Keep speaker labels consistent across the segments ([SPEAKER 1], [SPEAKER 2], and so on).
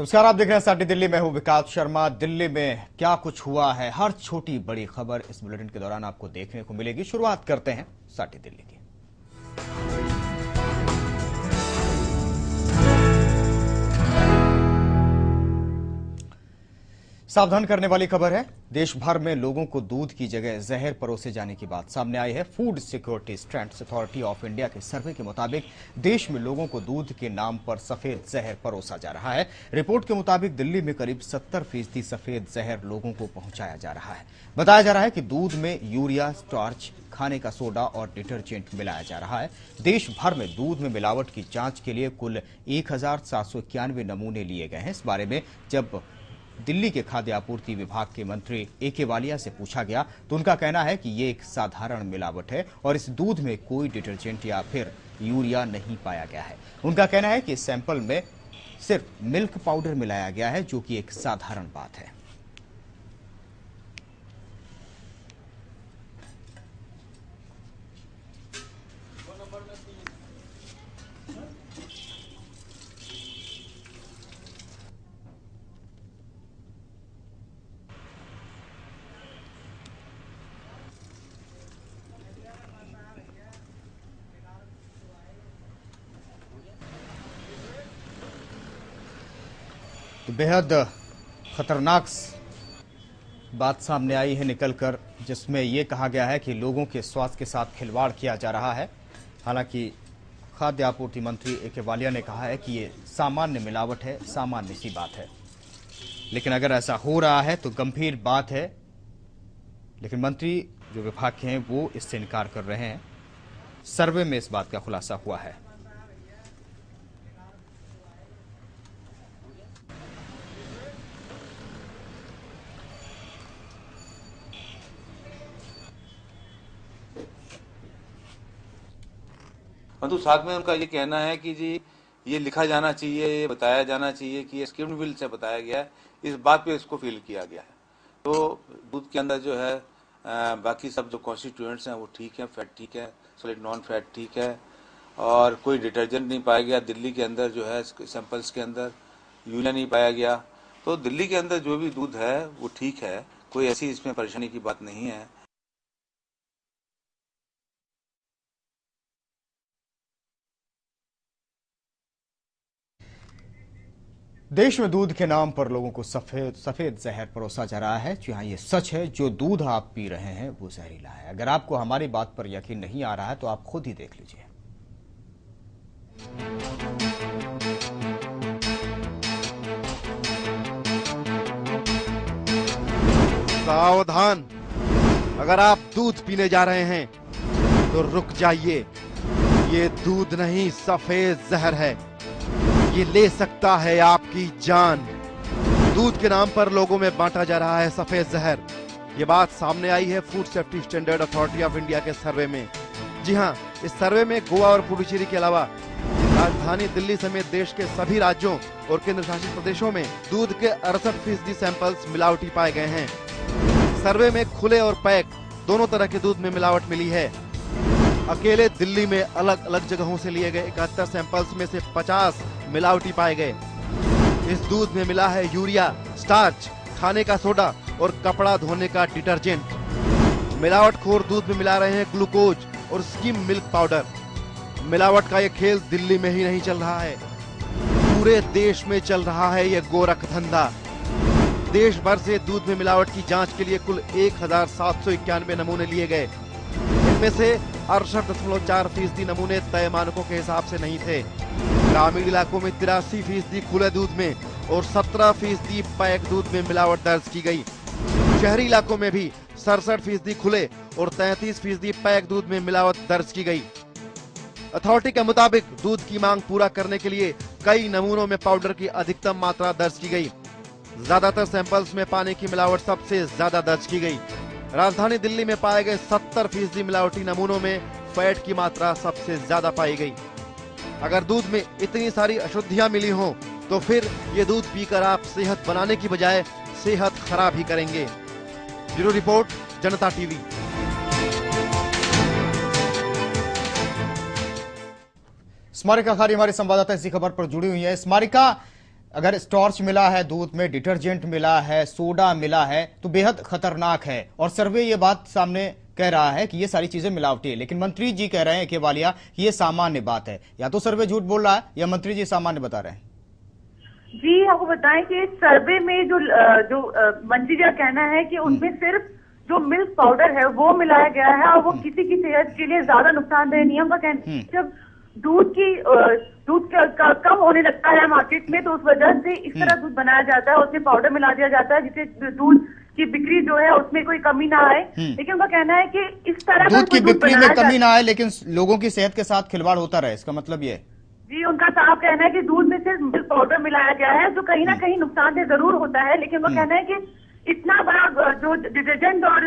[SPEAKER 1] नमस्कार, आप देख रहे हैं साठी दिल्ली में। हूं विकास शर्मा। दिल्ली में क्या कुछ हुआ है, हर छोटी बड़ी खबर इस बुलेटिन के दौरान आपको देखने को मिलेगी। शुरुआत करते हैं साठी दिल्ली की। सावधान करने वाली खबर है। देश भर में लोगों को दूध की जगह जहर परोसे जाने की बात सामने आई है। Food security standards authority of India के सर्वे के मुताबिक देश में लोगों को दूध के नाम पर सफेद जहर परोसा जा रहा है। रिपोर्ट के मुताबिक दिल्ली में करीब 70% सफेद जहर लोगों को पहुंचाया जा रहा है। बताया जा रहा है कि दूध में यूरिया, स्टार्च, खाने का सोडा और डिटर्जेंट मिलाया जा रहा है। देश भर में दूध में मिलावट की जांच के लिए कुल 1791 नमूने लिए गए हैं। इस बारे में जब दिल्ली के खाद्य आपूर्ति विभाग के मंत्री ए.के. वालिया से पूछा गया तो उनका कहना है कि ये एक साधारण मिलावट है और इस दूध में कोई डिटर्जेंट या फिर यूरिया नहीं पाया गया है। उनका कहना है कि इस सैंपल में सिर्फ मिल्क पाउडर मिलाया गया है, जो कि एक साधारण बात है। तो बेहद खतरनाक बात सामने आई है निकलकर, जिसमें यह कहा गया है कि लोगों के स्वास्थ्य के साथ खिलवाड़ किया जा रहा है। हालांकि खाद्य आपूर्ति मंत्री ए.के. वालिया ने कहा है कि ये सामान्य मिलावट है, सामान्य सी बात है, लेकिन अगर ऐसा हो रहा है तो गंभीर बात है। लेकिन मंत्री जो विभाग के हैं वो इससे इनकार कर रहे हैं। सर्वे में इस बात का खुलासा हुआ है।
[SPEAKER 2] परंतु साथ में उनका ये कहना है कि जी ये लिखा जाना चाहिए, ये बताया जाना चाहिए कि स्किम्ड मिल्क से बताया गया है, इस बात पे इसको फील किया गया है। तो दूध के अंदर जो है बाकी सब जो कॉन्स्टिट्यूएंट्स हैं वो ठीक है, फैट ठीक है, सॉलिड नॉन फैट ठीक है, और कोई डिटर्जेंट नहीं पाया गया। दिल्ली के अंदर जो है सैंपल्स के अंदर यूरिया नहीं पाया गया। तो दिल्ली के अंदर जो भी दूध है वो ठीक है, कोई ऐसी इसमें परेशानी की बात नहीं है।
[SPEAKER 1] देश में दूध के नाम पर लोगों को सफेद जहर परोसा जा रहा है। जी हाँ, ये सच है। जो दूध आप पी रहे हैं वो जहरीला है। अगर आपको हमारी बात पर यकीन नहीं आ रहा है तो आप खुद ही देख लीजिए।
[SPEAKER 3] सावधान, अगर आप दूध पीने जा रहे हैं तो रुक जाइए। ये दूध नहीं, सफेद जहर है। ये ले सकता है आपकी जान। दूध के नाम पर लोगों में बांटा जा रहा है सफेद जहर। ये बात सामने आई है food safety standard authority of India के सर्वे में। जी हां, इस सर्वे में गोवा और पुडुचेरी के अलावा राजधानी दिल्ली समेत देश के सभी राज्यों और केंद्र शासित प्रदेशों में दूध के 68% सैंपल्स मिलावटी पाए गए हैं। सर्वे में खुले और पैक दोनों तरह के दूध में मिलावट मिली है। अकेले दिल्ली में अलग अलग जगहों से लिए गए 71 सैंपल्स में से 50 मिलावटी पाए गए। इस दूध में मिला है यूरिया, स्टार्च, खाने का सोडा और कपड़ा धोने का डिटर्जेंट। मिलावटखोर दूध में मिला रहे हैं ग्लूकोज और स्किम मिल्क पाउडर। मिलावट का ये खेल दिल्ली में ही नहीं चल रहा है, पूरे देश में चल रहा है ये गोरख धंधा। देश भर से दूध में मिलावट की जांच के लिए कुल 1791 नमूने लिए गए। इनमें से 68.4% नमूने तय मानकों के हिसाब से नहीं थे। ग्रामीण इलाकों में 83% खुले दूध में और 17% पैक दूध में मिलावट दर्ज की गई। शहरी इलाकों में भी 67% खुले और 33% पैक दूध में मिलावट दर्ज की गई। अथॉरिटी के मुताबिक दूध की मांग पूरा करने के लिए कई नमूनों में पाउडर की अधिकतम मात्रा दर्ज की गई। ज्यादातर सैंपल्स में पानी की मिलावट सबसे ज्यादा दर्ज की गई। राजधानी दिल्ली में पाए गए 70% मिलावटी नमूनों में फैट की मात्रा सबसे ज्यादा पाई गई। अगर दूध में इतनी सारी अशुद्धियां मिली हों तो फिर ये दूध पीकर आप सेहत बनाने की बजाय सेहत खराब ही करेंगे। ब्यूरो रिपोर्ट, जनता टीवी।
[SPEAKER 1] स्मारिका खारी हमारी संवाददाता इसी खबर पर जुड़ी हुई है। स्मारिका, अगर स्टार्च मिला है दूध में, डिटर्जेंट मिला है, सोडा मिला है, तो बेहद खतरनाक है। और सर्वे ये बात सामने कह रहा है कि ये सारी चीजें मिलावटी है, लेकिन मंत्री जी कह रहे हैं केवालिया कि ये सामान्य बात है। या तो सर्वे झूठ बोल रहा है या मंत्री जी सामान्य बता रहे हैं।
[SPEAKER 4] जी आपको बताएं कि सर्वे में जो मंत्री जी का कहना है कि उनमें सिर्फ जो मिल्क पाउडर है वो मिलाया गया है और वो किसी की सेहत के लिए ज्यादा नुकसानदेह नहीं है। उनका कहना है जब दूध कम होने लगता है मार्केट में, तो उस वजह से इस तरह दूध बनाया जाता है, उसमें पाउडर मिला दिया जाता है जिससे दूध की बिक्री जो है उसमें कोई कमी ना आए। लेकिन उनका कहना है कि इस तरह
[SPEAKER 1] दूध की बिक्री में कमी ना आए, लेकिन लोगों की सेहत के साथ खिलवाड़ होता रहे, इसका मतलब ये।
[SPEAKER 4] जी उनका साफ कहना है कि दूध में सिर्फ मिल्क पाउडर मिलाया गया है, जो कहीं ना कहीं नुकसानदेह जरूर होता है। लेकिन उनका कहना है कि इतना बड़ा जो डिटर्जेंट और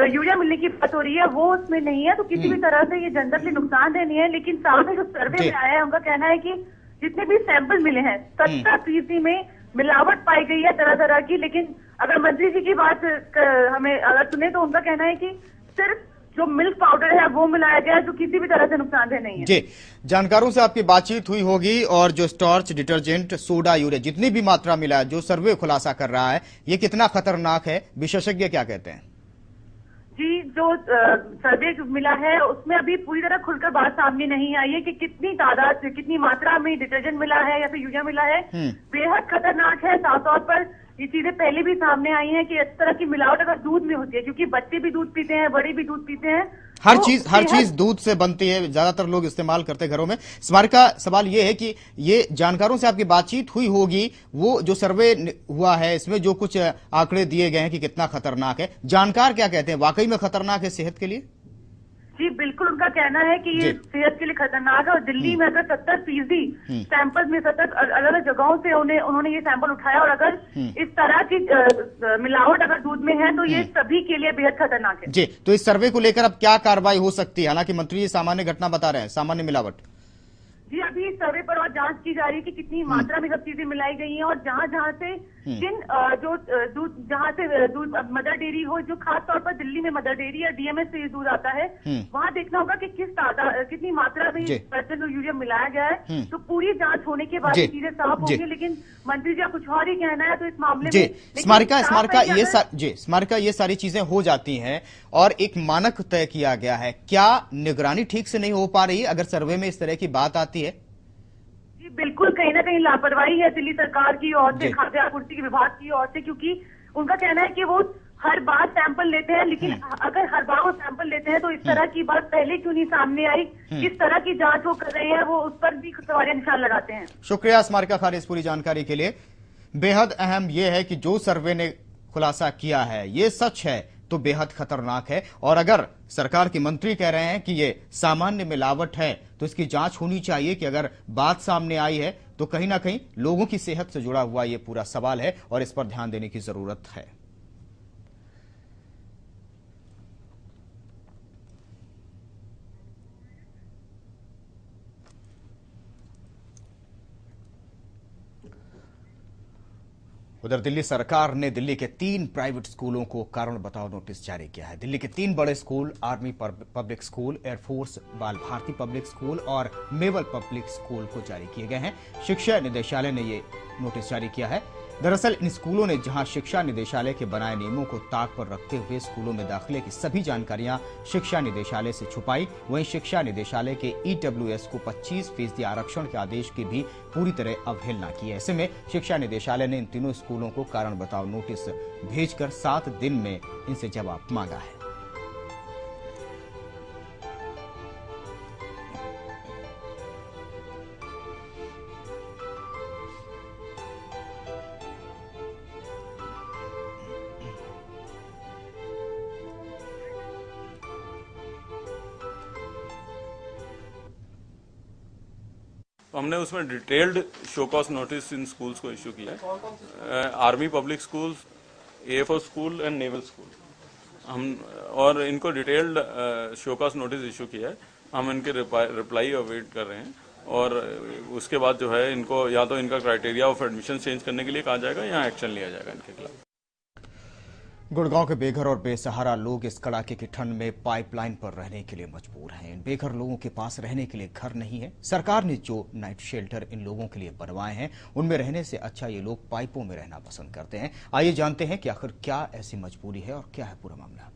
[SPEAKER 4] यूरिया मिलने की बात हो रही है वो उसमें नहीं है, तो किसी भी तरह से ये जनता के लिए नुकसानदेह नहीं है। लेकिन सामने जो सर्वे में आया है उनका कहना है कि जितने भी सैंपल मिले हैं 70% में मिलावट पाई गई है तरह तरह की। लेकिन अगर मंत्री जी की बात हमें अगर सुने तो उनका कहना है कि सिर्फ जो मिल्क पाउडर है वो मिलाया गया है, जो किसी भी तरह से नुकसानदेह नहीं है।
[SPEAKER 1] जी, जानकारों से आपकी बातचीत हुई होगी और जो स्टार्च, डिटर्जेंट, सोडा, यूरिया जितनी भी मात्रा मिला है, जो सर्वे खुलासा कर रहा है, ये कितना खतरनाक है, विशेषज्ञ क्या कहते हैं?
[SPEAKER 4] जी जो सर्वे मिला है उसमें अभी पूरी तरह खुलकर बात सामने नहीं आई है कि कितनी तादाद से कितनी मात्रा में डिटर्जेंट मिला है या फिर यूरिया मिला है। बेहद खतरनाक है। साफ तौर पर ये चीजें पहले भी सामने आई हैं कि इस तरह की मिलावट अगर दूध में होती है, क्योंकि बच्चे भी दूध पीते हैं, बड़े भी दूध पीते हैं,
[SPEAKER 1] हर चीज दूध से बनती है, ज्यादातर लोग इस्तेमाल करते हैं घरों में। स्मारिका, सवाल ये है कि ये जानकारों से आपकी बातचीत हुई होगी, वो जो सर्वे हुआ है इसमें जो कुछ आंकड़े दिए गए हैं कि कितना खतरनाक है, जानकार क्या कहते हैं, वाकई में खतरनाक है सेहत के लिए?
[SPEAKER 4] जी बिल्कुल उनका कहना है कि ये सेहत के लिए खतरनाक है। और दिल्ली में अगर 70% सैंपल में 70 अलग अलग जगहों से उन्होंने ये सैंपल उठाया और अगर इस तरह की मिलावट अगर दूध में है तो ये सभी के लिए बेहद खतरनाक है।
[SPEAKER 1] जी, तो इस सर्वे को लेकर अब क्या कार्रवाई हो सकती है? हालांकि मंत्री जी सामान्य घटना बता रहे हैं, सामान्य मिलावट।
[SPEAKER 4] जी अभी इस सर्वे पर और जांच की जा रही है कि कितनी मात्रा में सब चीजें मिलाई गई हैं और जहां जहां से जिन जो दूध जहां से दूध मदर डेयरी हो, जो खास तौर पर दिल्ली में मदर डेयरी या डीएमएस से दूध आता है, वहां देखना होगा कि कितनी मात्रा में परसेंट यूरिया मिलाया गया है। तो पूरी जांच होने के बाद चीजें साफ होंगी। लेकिन मंत्री जी कुछ और ही कहना है तो इस मामले में
[SPEAKER 1] स्मारिका ये सारी चीजें हो जाती हैं और एक मानक तय किया गया है, क्या निगरानी ठीक से नहीं हो पा रही अगर सर्वे में इस तरह की बात आती है?
[SPEAKER 4] जी बिल्कुल कहीं ना कहीं लापरवाही है दिल्ली सरकार की ओर से, खाद्य आपूर्ति के विभाग की ओर से, क्योंकि उनका कहना है कि वो हर बार सैंपल लेते हैं, लेकिन अगर हर बार वो सैंपल लेते हैं तो इस तरह की बात पहले क्यों नहीं सामने आई, किस तरह की जांच वो कर रहे हैं, वो उस पर भी सवालिया निशान लगाते हैं।
[SPEAKER 1] शुक्रिया स्मारिका खान इस पूरी जानकारी के लिए। बेहद अहम यह है कि जो सर्वे ने खुलासा किया है ये सच है तो बेहद खतरनाक है, और अगर सरकार के मंत्री कह रहे हैं कि ये सामान्य मिलावट है तो इसकी जांच होनी चाहिए कि अगर बात सामने आई है तो कहीं ना कहीं लोगों की सेहत से जुड़ा हुआ ये पूरा सवाल है और इस पर ध्यान देने की जरूरत है। उधर दिल्ली सरकार ने दिल्ली के 3 प्राइवेट स्कूलों को कारण बताओ नोटिस जारी किया है। दिल्ली के 3 बड़े school army public school, air force बाल भारती पब्लिक स्कूल और मेवल पब्लिक स्कूल को जारी किए गए हैं। शिक्षा निदेशालय ने ये नोटिस जारी किया है। दरअसल इन स्कूलों ने जहां शिक्षा निदेशालय के बनाए नियमों को ताक पर रखते हुए स्कूलों में दाखिले की सभी जानकारियां शिक्षा निदेशालय से छुपाई, वहीं शिक्षा निदेशालय के ईडब्ल्यूएस को 25% आरक्षण के आदेश की भी पूरी तरह अवहेलना की है। ऐसे में शिक्षा निदेशालय ने इन तीनों स्कूलों को कारण बताओ नोटिस भेजकर 7 दिन में इनसे जवाब मांगा है।
[SPEAKER 5] हमने उसमें detailed show cause notice in schools को इश्यू किया है, army public school, AFO school and naval school, हम और इनको detailed show cause notice issue किया है। हम इनके रिप्लाई अवेट कर रहे हैं और उसके बाद जो है इनको या तो इनका क्राइटेरिया ऑफ एडमिशन चेंज करने के लिए कहा जाएगा या एक्शन लिया जाएगा इनके खिलाफ।
[SPEAKER 1] गुड़गांव के बेघर और बेसहारा लोग इस कड़ाके की ठंड में पाइपलाइन पर रहने के लिए मजबूर हैं। इन बेघर लोगों के पास रहने के लिए घर नहीं है। सरकार ने जो नाइट शेल्टर इन लोगों के लिए बनवाए हैं, उनमें रहने से अच्छा ये लोग पाइपों में रहना पसंद करते हैं। आइए जानते हैं कि आखिर क्या ऐसी मजबूरी है और क्या है पूरा मामला।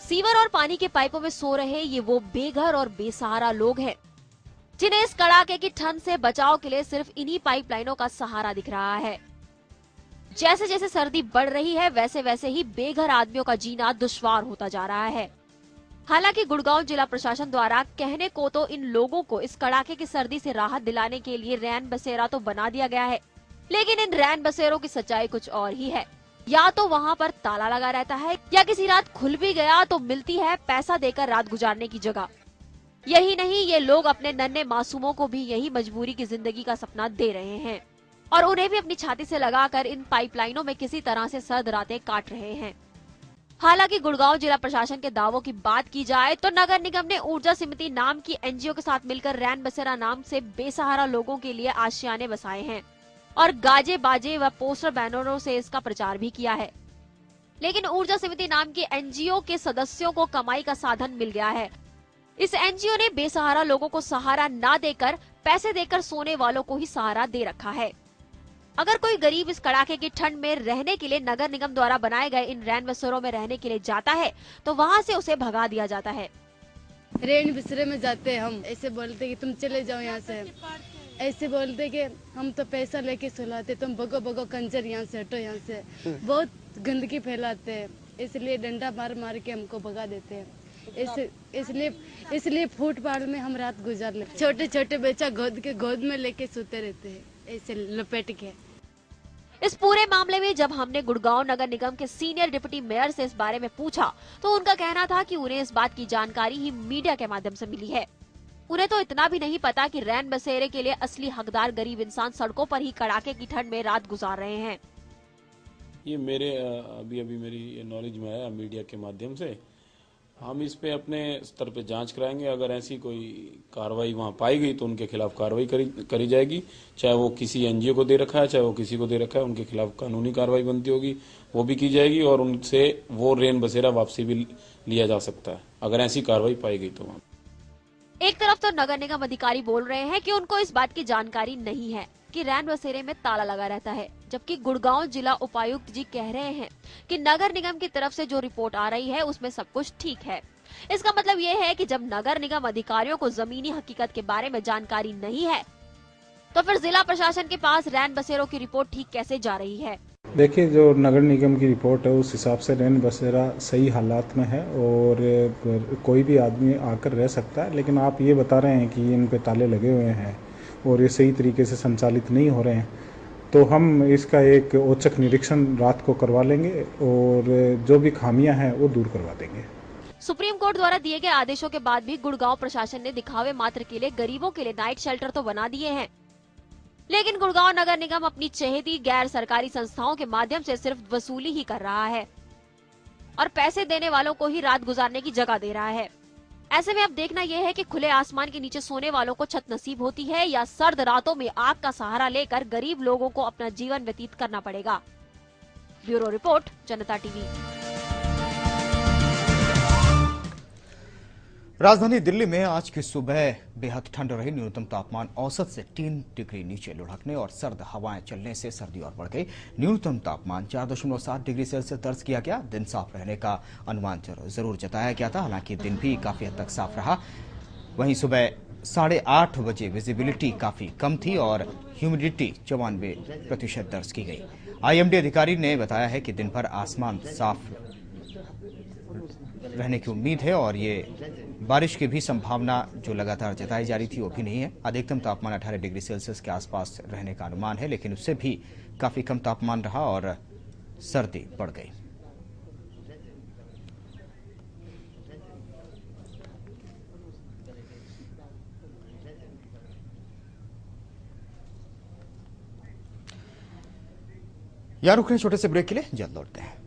[SPEAKER 6] सीवर और पानी के पाइपों में सो रहे ये वो बेघर और बेसहारा लोग हैं, जिन्हें इस कड़ाके की ठंड से बचाव के लिए सिर्फ इन्हीं पाइपलाइनों का सहारा दिख रहा है। जैसे जैसे सर्दी बढ़ रही है, वैसे वैसे ही बेघर आदमियों का जीना दुश्वार होता जा रहा है। हालांकि गुड़गांव जिला प्रशासन द्वारा कहने को तो इन लोगों को इस कड़ाके की सर्दी से राहत दिलाने के लिए रैन बसेरा तो बना दिया गया है, लेकिन इन रैन बसेरों की सच्चाई कुछ और ही है। या तो वहाँ पर ताला लगा रहता है, या किसी रात खुल भी गया तो मिलती है पैसा देकर रात गुजारने की जगह। यही नहीं, ये लोग अपने नन्हे मासूमों को भी यही मजबूरी की जिंदगी का सपना दे रहे हैं और उन्हें भी अपनी छाती से लगाकर इन पाइपलाइनों में किसी तरह से सर्द रातें काट रहे हैं। हालांकि गुड़गांव जिला प्रशासन के दावों की बात की जाए तो नगर निगम ने ऊर्जा समिति नाम की एनजीओ के साथ मिलकर रैन बसेरा नाम से बेसहारा लोगों के लिए आशियाने बसाए हैं और गाजे बाजे व पोस्टर बैनरों से इसका प्रचार भी किया है। लेकिन ऊर्जा समिति नाम की एनजीओ के सदस्यों को कमाई का साधन मिल गया है। इस एनजीओ ने बेसहारा लोगों को सहारा ना देकर पैसे देकर सोने वालों को ही सहारा दे रखा है। अगर कोई गरीब इस कड़ाके की ठंड में रहने के लिए नगर निगम द्वारा बनाए गए इन रैन बसेरों में रहने के लिए जाता है तो वहाँ से उसे भगा दिया जाता है।
[SPEAKER 7] रैन बसेरे में जाते हैं हम, ऐसे बोलते कि तुम चले जाओ यहाँ से, ऐसे बोलते कि हम तो पैसा लेके सुलाते, तुम भगो भगो कंजर, यहाँ से हटो, यहाँ से बहुत गंदगी फैलाते हैं, इसलिए डंडा मार मार के हमको भगा देते हैं। इसलिए फुटपाथ में हम रात गुजार लेते। छोटे छोटे बच्चा गोद में लेके सोते रहते हैं, ऐसे लपेट के।
[SPEAKER 6] इस पूरे मामले में जब हमने गुड़गांव नगर निगम के सीनियर डिप्टी मेयर से इस बारे में पूछा तो उनका कहना था कि उन्हें इस बात की जानकारी ही मीडिया के माध्यम से मिली है। उन्हें तो इतना भी नहीं पता कि रैन बसेरे के लिए असली हकदार गरीब इंसान सड़कों पर ही कड़ाके की ठंड में रात गुजार रहे हैं।
[SPEAKER 8] ये मेरे अभी मेरी नॉलेज में आया मीडिया के माध्यम से। हम इस पे अपने स्तर पे जांच कराएंगे। अगर ऐसी कोई कार्रवाई वहाँ पाई गई तो उनके खिलाफ कार्रवाई करी जाएगी। चाहे वो किसी एनजीओ को दे रखा है, चाहे वो किसी को दे रखा है, उनके खिलाफ कानूनी कार्रवाई बनती होगी, वो भी की जाएगी और उनसे वो रैन बसेरा वापसी भी लिया जा सकता है अगर ऐसी कार्रवाई पाई गई तो। वहाँ
[SPEAKER 6] एक तरफ तो नगर निगम अधिकारी बोल रहे हैं कि उनको इस बात की जानकारी नहीं है कि रैन बसेरे में ताला लगा रहता है, जबकि गुड़गांव जिला उपायुक्त जी कह रहे हैं कि नगर निगम की तरफ से जो रिपोर्ट आ रही है उसमें सब कुछ ठीक है। इसका मतलब ये है कि जब नगर निगम अधिकारियों को जमीनी हकीकत के बारे में जानकारी नहीं है तो फिर जिला प्रशासन के पास रैन बसेरों की रिपोर्ट ठीक कैसे जा रही है।
[SPEAKER 9] देखिए, जो नगर निगम की रिपोर्ट है उस हिसाब से रैन बसेरा सही हालात में है और कोई भी आदमी आकर रह सकता है, लेकिन आप ये बता रहे हैं कि इन पे ताले लगे हुए हैं और ये सही तरीके से संचालित नहीं हो रहे हैं, तो हम इसका एक औचक निरीक्षण रात को करवा लेंगे और जो भी खामियां हैं वो दूर करवा देंगे।
[SPEAKER 6] सुप्रीम कोर्ट द्वारा दिए गए आदेशों के बाद भी गुड़गांव प्रशासन ने दिखावे मात्र के लिए गरीबों के लिए नाइट शेल्टर तो बना दिए हैं, लेकिन गुड़गांव नगर निगम अपनी चहेती गैर सरकारी संस्थाओं के माध्यम से सिर्फ वसूली ही कर रहा है और पैसे देने वालों को ही रात गुजारने की जगह दे रहा है। ऐसे में अब देखना यह है कि खुले आसमान के नीचे सोने वालों को छत नसीब होती है या सर्द रातों में आग का सहारा लेकर गरीब लोगों को अपना जीवन व्यतीत करना पड़ेगा। ब्यूरो रिपोर्ट, जनता टीवी।
[SPEAKER 1] राजधानी दिल्ली में आज की सुबह बेहद ठंड रही। न्यूनतम तापमान औसत से 3 डिग्री नीचे लुढ़कने और सर्द हवाएं चलने से सर्दी और बढ़ गई। न्यूनतम तापमान 4.7 डिग्री सेल्सियस दर्ज किया गया। दिन साफ रहने का अनुमान जरूर जताया गया था, हालांकि दिन भी काफी हद तक साफ रहा। वहीं सुबह 8:30 बजे विजिबिलिटी काफी कम थी और ह्यूमिडिटी 94% दर्ज की गई। आईएमडी अधिकारी ने बताया है कि दिन भर आसमान साफ रहने की उम्मीद है और ये बारिश की भी संभावना जो लगातार जताई जा रही थी वो भी नहीं है। अधिकतम तापमान 18 डिग्री सेल्सियस के आसपास रहने का अनुमान है, लेकिन उससे भी काफी कम तापमान रहा और सर्दी बढ़ गई। यहाँ रुक रहे छोटे से ब्रेक के लिए, जल्द लौटते हैं।